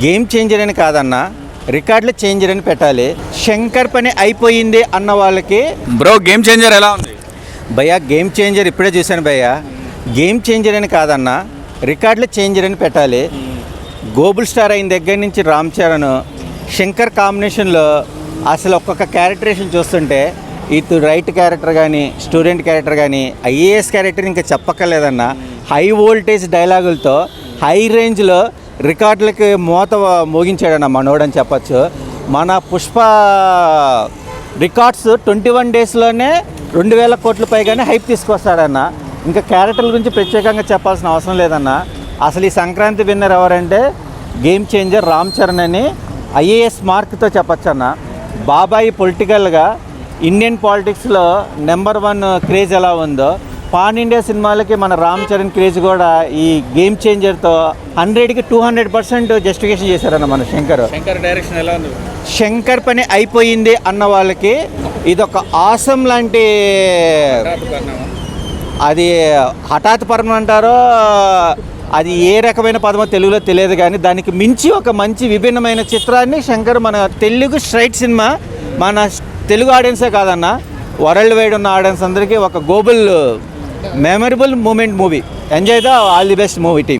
Game changer అని కాదన్నా, రికార్డులు చేంజర్ అని పెట్టాలి. శంకర్ పని అయిపోయింది అన్న వాళ్ళకి బ్రో గేమ్ చేంజర్ ఎలా ఉంది? భయ్యా గేమ్ చేంజర్ ఇప్పుడే చూశాను భయ్యా. గేమ్ చేంజర్ అని కాదన్నా, రికార్డులు చేంజర్ అని పెట్టాలి. గోబుల్ స్టార్ అయిన దగ్గర నుంచి రామ్ చరణ్ శంకర్ కాంబినేషన్లో అసలు ఒక్కొక్క క్యారెక్టరేషన్ చూస్తుంటే ఇటు రైట్ క్యారెక్టర్ కానీ, స్టూడెంట్ క్యారెక్టర్ కానీ, ఐఏఎస్ క్యారెక్టర్ ఇంకా చెప్పక్కర్లేదన్న. హై వోల్టేజ్ డైలాగులతో హై రేంజ్లో రికార్డులకి మోత మోగించాడన్న మనోడని చెప్పచ్చు. మన పుష్ప రికార్డ్స్ 21 డేస్లోనే 2000 కోట్ల పైగానే హైప్ తీసుకొస్తాడన్న. ఇంకా క్యారెక్టర్ల గురించి ప్రత్యేకంగా చెప్పాల్సిన అవసరం లేదన్న. అసలు ఈ సంక్రాంతి విన్నర్ ఎవరంటే గేమ్ చేంజర్ రామ్ చరణ్ అని ఐఏఎస్ మార్క్తో చెప్పచ్చు అన్న. బాబాయి పొలిటికల్గా ఇండియన్ పాలిటిక్స్లో నెంబర్ 1 క్రేజ్ ఎలా ఉందో, పాన్ ఇండియా సినిమాలకి మన రామ్ చరణ్ క్రేజ్ కూడా ఈ గేమ్ చేంజర్తో 100కి 200% జస్టిఫికేషన్ చేశారన్న మన శంకర్. శంకర్ డైరెక్షన్ ఎలా ఉంది? శంకర్ పని అయిపోయింది అన్న వాళ్ళకి ఇదొక ఆసం లాంటి, అది హఠాత్ పర్వం అంటారో అది ఏ రకమైన పదమో తెలుగులో తెలియదు, కానీ దానికి మించి ఒక మంచి విభిన్నమైన చిత్రాన్ని శంకర్ మన తెలుగు స్ట్రైట్ సినిమా మన తెలుగు ఆడియన్సే కాదన్న, వరల్డ్ వైడ్ ఉన్న ఆడియన్స్ అందరికీ ఒక global memorable moment movie. Enjoy the all the best movie team.